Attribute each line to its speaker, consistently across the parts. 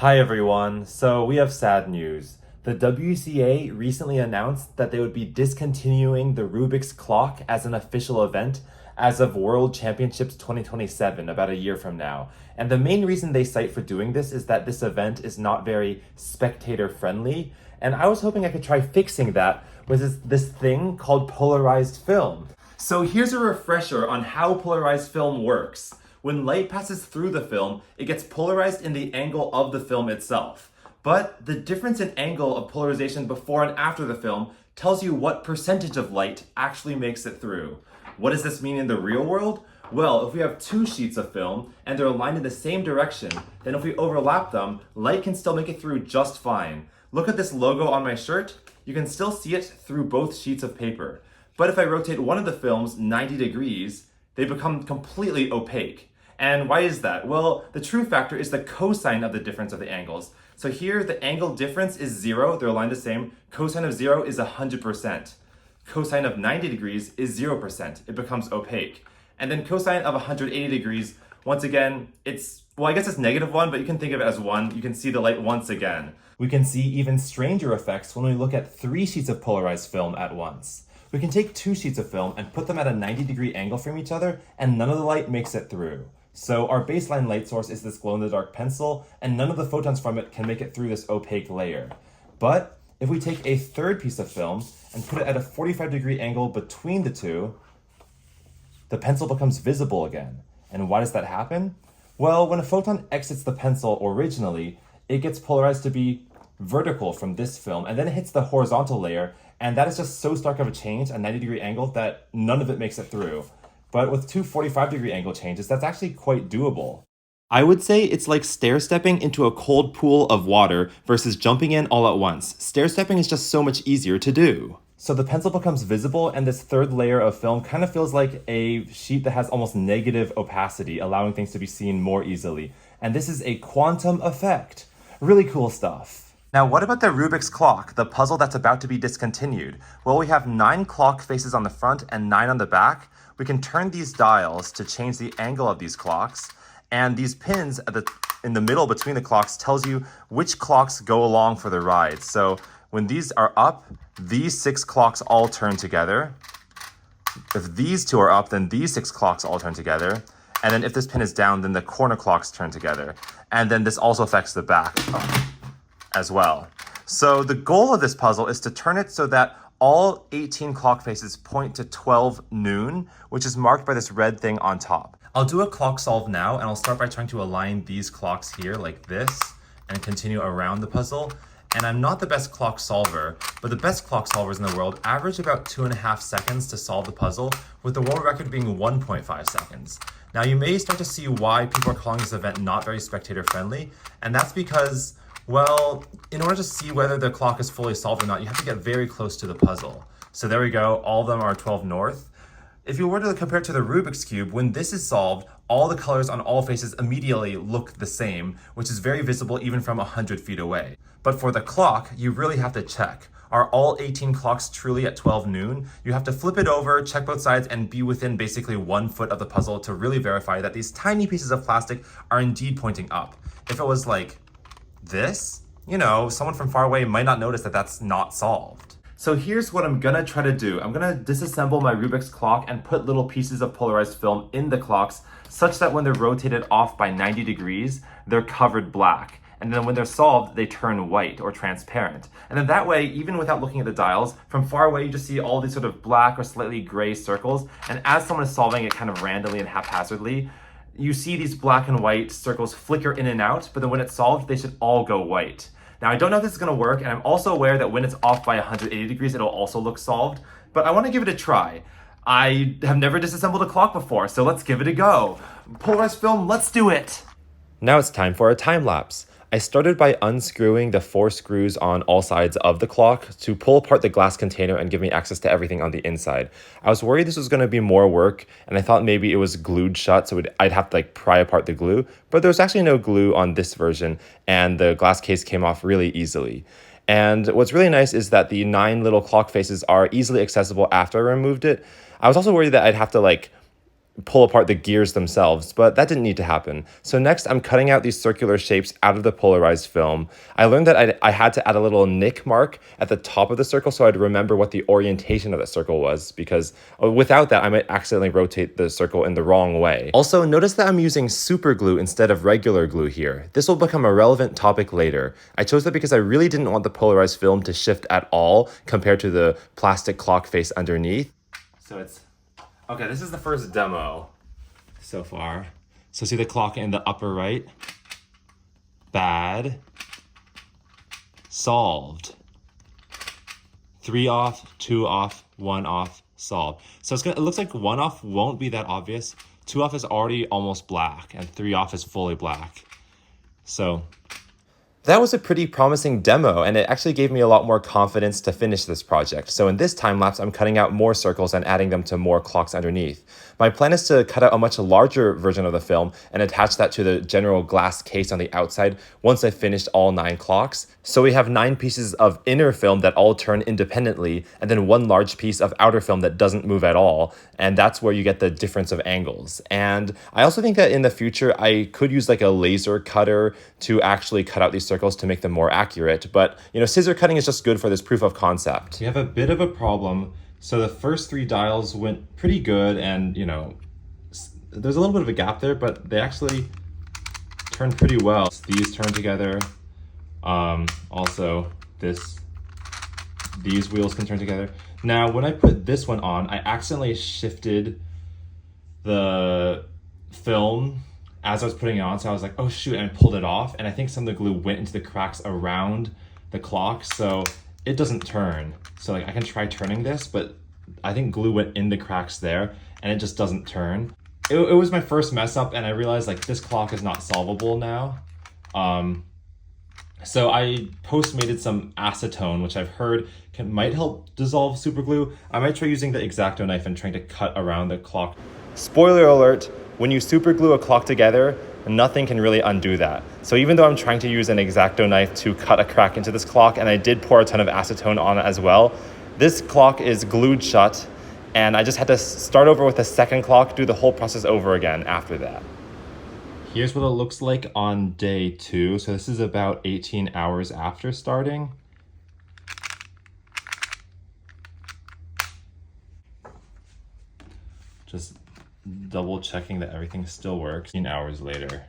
Speaker 1: Hi everyone. So we have sad news. The WCA recently announced that they would be discontinuing the Rubik's Clock as an official event as of World Championships 2027, about a year from now. And the main reason they cite for doing this is that this event is not very spectator friendly. And I was hoping I could try fixing that with this thing called polarized film. So here's a refresher on how polarized film works. When light passes through the film, it gets polarized in the angle of the film itself. But the difference in angle of polarization before and after the film tells you what percentage of light actually makes it through. What does this mean in the real world? Well, if we have two sheets of film and they're aligned in the same direction, then if we overlap them, light can still make it through just fine. Look at this logo on my shirt. You can still see it through both sheets of paper. But if I rotate one of the films 90 degrees, they become completely opaque. And why is that? Well, the true factor is the cosine of the difference of the angles. So here, the angle difference is 0, they're aligned the same. Cosine of 0 is 100%. Cosine of 90 degrees is 0%, it becomes opaque. And then cosine of 180 degrees, once again, I guess it's -1, but you can think of it as 1. You can see the light once again. We can see even stranger effects when we look at 3 sheets of polarized film at once. We can take 2 sheets of film and put them at a 90-degree angle from each other, and none of the light makes it through. So our baseline light source is this glow-in-the-dark pencil, and none of the photons from it can make it through this opaque layer. But if we take a third piece of film and put it at a 45-degree angle between the two, the pencil becomes visible again. And why does that happen? Well, when a photon exits the pencil originally, it gets polarized to be vertical from this film, and then it hits the horizontal layer, and that is just so stark of a change, a 90-degree angle, that none of it makes it through. But with two 45-degree angle changes, that's actually quite doable. I would say it's like stair-stepping into a cold pool of water versus jumping in all at once. Stair-stepping is just so much easier to do. So the pencil becomes visible, and this third layer of film kind of feels like a sheet that has almost negative opacity, allowing things to be seen more easily. And this is a quantum effect. Really cool stuff. Now, what about the Rubik's Clock, the puzzle that's about to be discontinued? Well, we have 9 clock faces on the front and 9 on the back. We can turn these dials to change the angle of these clocks, and these pins in the middle between the clocks tells you which clocks go along for the ride. So when these are up, these 6 clocks all turn together. If these 2 are up, then these 6 clocks all turn together. And then if this pin is down, then the corner clocks turn together. And then this also affects the back as well. So the goal of this puzzle is to turn it so that all 18 clock faces point to 12 noon, which is marked by this red thing on top. I'll do a clock solve now, and I'll start by trying to align these clocks here like this and continue around the puzzle. And I'm not the best clock solver, but the best clock solvers in the world average about 2.5 seconds to solve the puzzle, with the world record being 1.5 seconds. Now you may start to see why people are calling this event not very spectator friendly, and that's because, well, in order to see whether the clock is fully solved or not, you have to get very close to the puzzle. So there we go, all of them are 12 north. If you were to compare it to the Rubik's Cube, when this is solved, all the colors on all faces immediately look the same, which is very visible even from 100 feet away. But for the clock, you really have to check. Are all 18 clocks truly at 12 noon? You have to flip it over, check both sides, and be within basically 1 foot of the puzzle to really verify that these tiny pieces of plastic are indeed pointing up. If it was like this, someone from far away might not notice that that's not solved. So here's what I'm gonna try to do. I'm gonna disassemble my Rubik's clock and put little pieces of polarized film in the clocks such that when they're rotated off by 90 degrees, they're covered black. And then when they're solved, they turn white or transparent. And then that way, even without looking at the dials, from far away, you just see all these sort of black or slightly gray circles. And as someone is solving it kind of randomly and haphazardly, you see these black and white circles flicker in and out, but then when it's solved, they should all go white. Now, I don't know if this is gonna work, and I'm also aware that when it's off by 180 degrees, it'll also look solved, but I wanna give it a try. I have never disassembled a clock before, so let's give it a go. Polarized film, let's do it. Now it's time for a time lapse. I started by unscrewing the 4 screws on all sides of the clock to pull apart the glass container and give me access to everything on the inside. I was worried this was going to be more work, and I thought maybe it was glued shut, so I'd have to pry apart the glue, but there was actually no glue on this version, and the glass case came off really easily. And what's really nice is that the 9 little clock faces are easily accessible after I removed it. I was also worried that I'd have to pull apart the gears themselves, but that didn't need to happen. So next, I'm cutting out these circular shapes out of the polarized film. I learned that I had to add a little nick mark at the top of the circle so I'd remember what the orientation of the circle was, because without that, I might accidentally rotate the circle in the wrong way. Also, notice that I'm using super glue instead of regular glue here. This will become a relevant topic later. I chose that because I really didn't want the polarized film to shift at all compared to the plastic clock face underneath. So it's okay, this is the first demo so far. So see the clock in the upper right? Bad. Solved. 3 off, 2 off, 1 off, solved. So it looks like 1 off won't be that obvious. 2 off is already almost black, and 3 off is fully black. So that was a pretty promising demo, and it actually gave me a lot more confidence to finish this project. So in this time lapse, I'm cutting out more circles and adding them to more clocks underneath. My plan is to cut out a much larger version of the film and attach that to the general glass case on the outside once I've finished all 9 clocks. So we have 9 pieces of inner film that all turn independently, and then 1 large piece of outer film that doesn't move at all. And that's where you get the difference of angles. And I also think that in the future, I could use like a laser cutter to actually cut out these circles to make them more accurate. But, scissor cutting is just good for this proof of concept. We have a bit of a problem. So the first 3 dials went pretty good, and, there's a little bit of a gap there, but they actually turned pretty well. These turn together. Also, these wheels can turn together. Now, when I put this one on, I accidentally shifted the film as I was putting it on, so I was like, oh shoot, and I pulled it off, and I think some of the glue went into the cracks around the clock, so it doesn't turn. So like I can try turning this, but I think glue went in the cracks there, and it just doesn't turn. It was my first mess up, and I realized like this clock is not solvable now. So I postmated some acetone, which I've heard might help dissolve super glue. I might try using the X-Acto knife and trying to cut around the clock. Spoiler alert, when you super glue a clock together, nothing can really undo that. So even though I'm trying to use an X-Acto knife to cut a crack into this clock, and I did pour a ton of acetone on it as well, this clock is glued shut, and I just had to start over with a second clock, do the whole process over again after that. Here's what it looks like on day 2. So this is about 18 hours after starting. Just double checking that everything still works 18 hours later.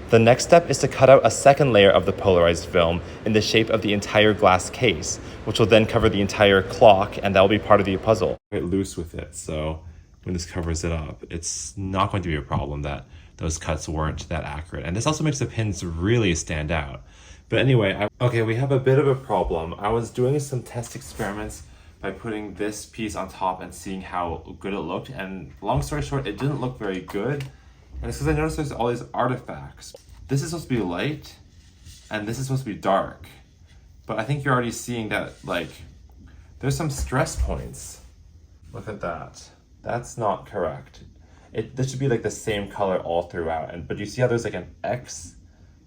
Speaker 1: The next step is to cut out a second layer of the polarized film in the shape of the entire glass case, which will then cover the entire clock, and that will be part of the puzzle. Quite loose with it, so when this covers it up, it's not going to be a problem that those cuts weren't that accurate. And this also makes the pins really stand out. But anyway, okay, we have a bit of a problem. I was doing some test experiments by putting this piece on top and seeing how good it looked, and long story short, it didn't look very good. And it's because I noticed there's all these artifacts. This is supposed to be light, and this is supposed to be dark. But I think you're already seeing that, like, there's some stress points. Look at that. That's not correct. This should be like the same color all throughout. But you see how there's like an X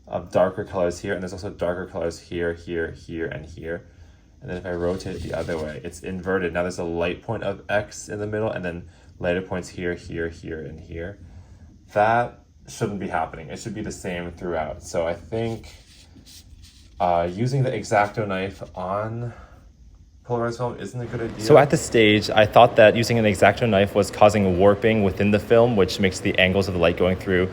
Speaker 1: of darker colors here, and there's also darker colors here, here, here, and here. And then if I rotate it the other way, it's inverted. Now there's a light point of X in the middle, and then lighter points here, here, here, and here. That shouldn't be happening. It should be the same throughout. So I think using the X-Acto knife on polarized film isn't a good idea. So at this stage, I thought that using an X-Acto knife was causing warping within the film, which makes the angles of the light going through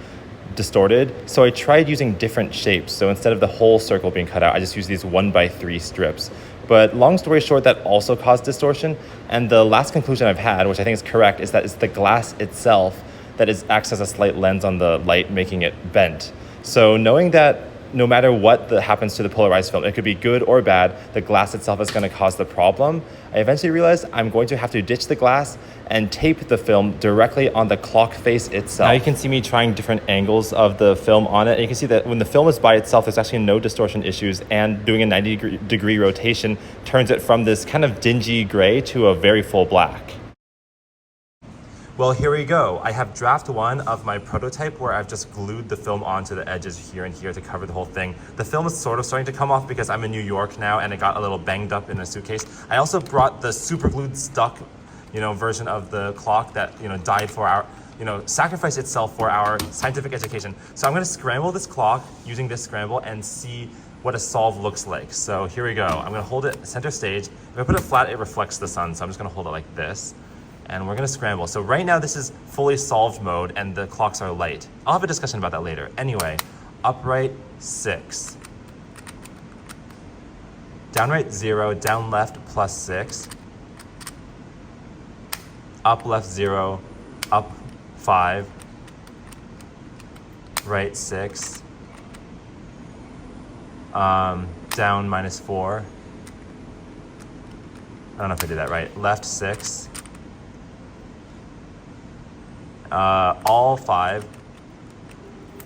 Speaker 1: distorted. So I tried using different shapes. So instead of the whole circle being cut out, I just used these 1x3 strips. But long story short, that also caused distortion. And the last conclusion I've had, which I think is correct, is that it's the glass itself that acts as a slight lens on the light, making it bent. So knowing that no matter what happens to the polarized film, it could be good or bad, the glass itself is going to cause the problem, I eventually realized I'm going to have to ditch the glass and tape the film directly on the clock face itself. Now you can see me trying different angles of the film on it, and you can see that when the film is by itself, there's actually no distortion issues, and doing a 90-degree rotation turns it from this kind of dingy gray to a very full black. Well, here we go. I have draft 1 of my prototype where I've just glued the film onto the edges here and here to cover the whole thing. The film is sort of starting to come off because I'm in New York now and it got a little banged up in a suitcase. I also brought the super glued stuck, version of the clock that, died for our, sacrificed itself for our scientific education. So I'm gonna scramble this clock using this scramble and see what a solve looks like. So here we go. I'm gonna hold it center stage. If I put it flat, it reflects the sun. So I'm just gonna hold it like this. And we're gonna scramble. So right now this is fully solved mode and the clocks are light. I'll have a discussion about that later. Anyway, upright 6. Down right 0, down left +6. Up left 0, up 5. Right 6. Down -4. I don't know if I did that right. Left 6. All 5,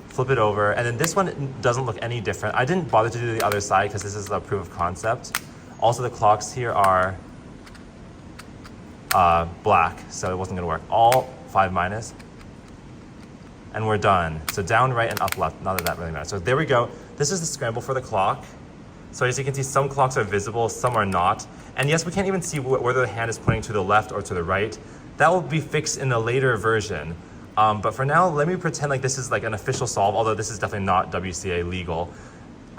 Speaker 1: flip it over, and then this one doesn't look any different. I didn't bother to do the other side because this is a proof of concept. Also, the clocks here are black, so it wasn't gonna work. All 5 minus, and we're done. So down right and up left, not that that really matters. So there we go. This is the scramble for the clock. So as you can see, some clocks are visible, some are not. And yes, we can't even see whether the hand is pointing to the left or to the right. That will be fixed in a later version. But for now, let me pretend like this is like an official solve, although this is definitely not WCA legal.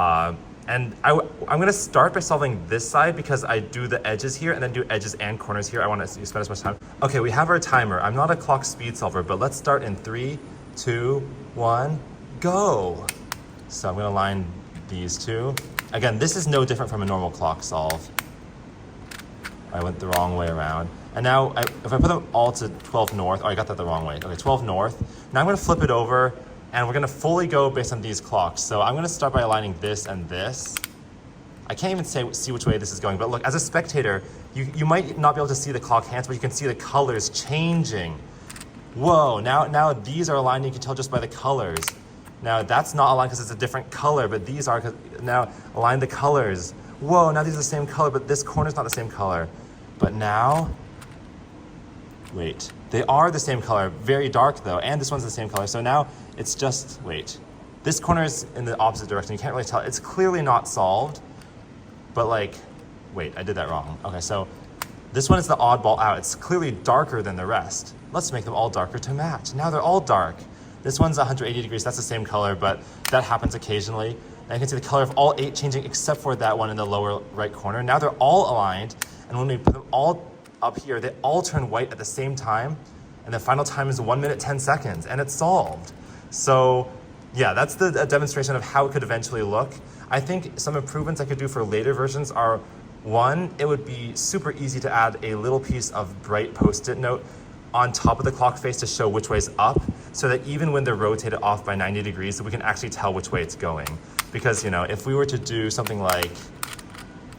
Speaker 1: And I'm gonna start by solving this side because I do the edges here and then do edges and corners here. I wanna spend as much time. Okay, we have our timer. I'm not a clock speed solver, but let's start in 3, 2, 1, go. So I'm gonna line these two. Again, this is no different from a normal clock solve. I went the wrong way around. And now, if I put them all to 12 north, oh, I got that the wrong way. Okay, 12 north. Now I'm gonna flip it over, and we're gonna fully go based on these clocks. So I'm gonna start by aligning this and this. I can't even see which way this is going, but look, as a spectator, you might not be able to see the clock hands, but you can see the colors changing. Whoa, now these are aligned, you can tell just by the colors. Now that's not aligned because it's a different color, but these are, now align the colors. Whoa, now these are the same color, but this corner's not the same color. But now, wait, they are the same color, very dark though, and this one's the same color. So now it's just, wait, this corner is in the opposite direction. You can't really tell. It's clearly not solved, but like, wait, I did that wrong. Okay, so this one is the oddball out. It's clearly darker than the rest. Let's make them all darker to match. Now they're all dark. This one's 180 degrees, that's the same color, but that happens occasionally. And you can see the color of all 8 changing except for that one in the lower right corner. Now they're all aligned, and when we put them all up here, they all turn white at the same time, and the final time is 1 minute, 10 seconds, and it's solved. So yeah, that's a demonstration of how it could eventually look. I think some improvements I could do for later versions are, one, it would be super easy to add a little piece of bright post-it note on top of the clock face to show which way's up, so that even when they're rotated off by 90 degrees, we can actually tell which way it's going. Because, if we were to do something like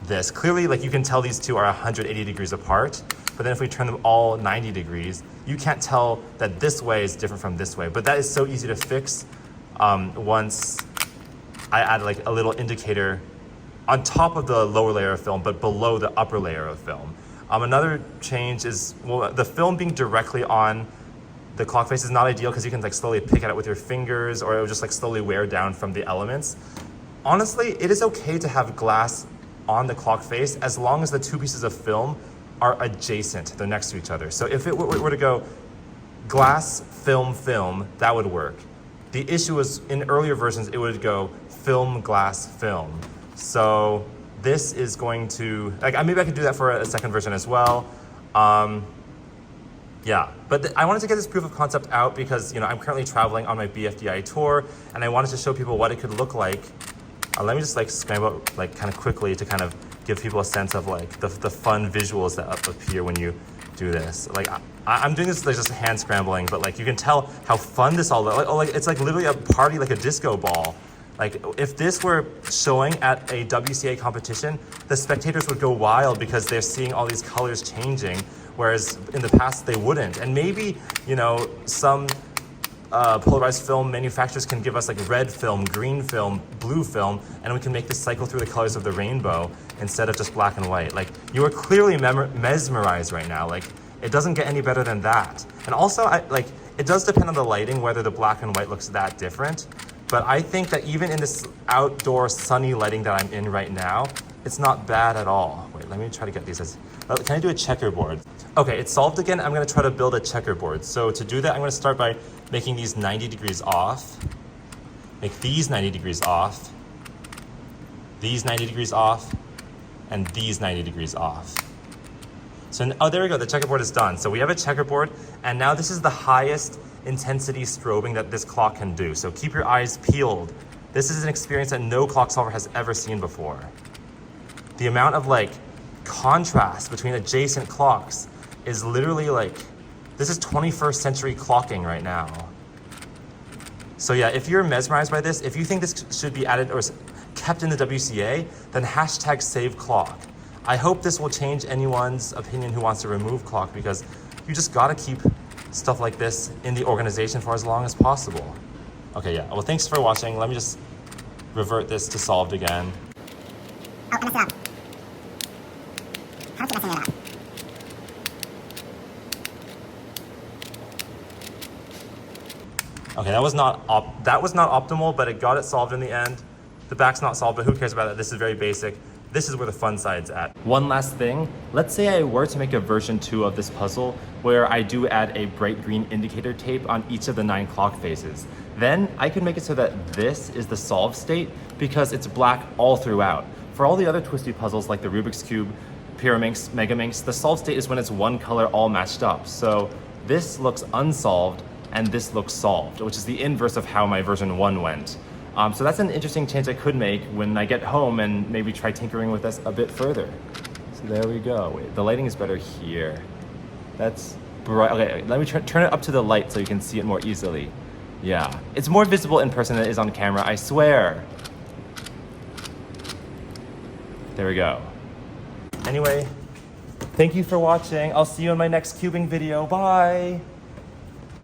Speaker 1: this, clearly, like, you can tell these two are 180 degrees apart, but then if we turn them all 90 degrees, you can't tell that this way is different from this way. But that is so easy to fix once I add like a little indicator on top of the lower layer of film, but below the upper layer of film. Another change is, well, the film being directly on the clock face is not ideal because you can like slowly pick at it with your fingers, or it will just like slowly wear down from the elements. Honestly, it is okay to have glass on the clock face as long as the two pieces of film are adjacent, they're next to each other. So if it were to go glass, film, that would work. The issue is in earlier versions, it would go film, glass, film. So this is going to, like, maybe I could do that for a second version as well. Yeah, but I wanted to get this proof of concept out because, I'm currently traveling on my BFDI tour, and I wanted to show people what it could look like. Let me just like scramble like kind of quickly to kind of give people a sense of like the fun visuals that appear when you do this. Like I'm doing this like just hand scrambling, but like you can tell how fun this all looks. Like it's like literally a party, like a disco ball. Like if this were showing at a WCA competition, the spectators would go wild because they're seeing all these colors changing, whereas in the past they wouldn't. And maybe, some polarized film manufacturers can give us like red film, green film, blue film, and we can make this cycle through the colors of the rainbow instead of just black and white. Like you are clearly mesmerized right now. Like It doesn't get any better than that. And also, it does depend on the lighting, whether the black and white looks that different. But I think that even in this outdoor sunny lighting that I'm in right now, it's not bad at all. Wait, let me try to get these as, can I do a checkerboard? Okay, it's solved again. I'm gonna try to build a checkerboard. So to do that, I'm gonna start by making these 90 degrees off, make these 90 degrees off, these 90 degrees off, and these 90 degrees off. So, oh, there we go, the checkerboard is done. So we have a checkerboard, and now this is the highest intensity strobing that this clock can do. So keep your eyes peeled. This is an experience that no clock solver has ever seen before. The amount of contrast between adjacent clocks is literally this is 21st century clocking right now. So yeah, if you're mesmerized by this, if you think this should be added or kept in the WCA, then hashtag save clock. I hope this will change anyone's opinion who wants to remove clock, because you just gotta keep stuff like this in the organization for as long as possible. Okay, yeah, well, thanks for watching. Let me just revert this to solved again.
Speaker 2: Oh, I messed it up. How do you messing it up?
Speaker 1: Okay, that was not optimal, but it got it solved in the end. The back's not solved, but who cares about that? This is very basic. This is where the fun side's at. One last thing, let's say I were to make a version 2 of this puzzle where I do add a bright green indicator tape on each of the 9 clock faces. Then I could make it so that this is the solved state because it's black all throughout. For all the other twisty puzzles like the Rubik's Cube, Pyraminx, Megaminx, the solved state is when it's one color all matched up. So this looks unsolved and this looks solved, which is the inverse of how my version 1 went. So that's an interesting change I could make when I get home and maybe try tinkering with this a bit further. So there we go. Wait, the lighting is better here. That's bright. Okay, let me turn it up to the light so you can see it more easily. Yeah, it's more visible in person than it is on camera, I swear. There we go. Anyway, thank you for watching. I'll see you in my next cubing video. Bye.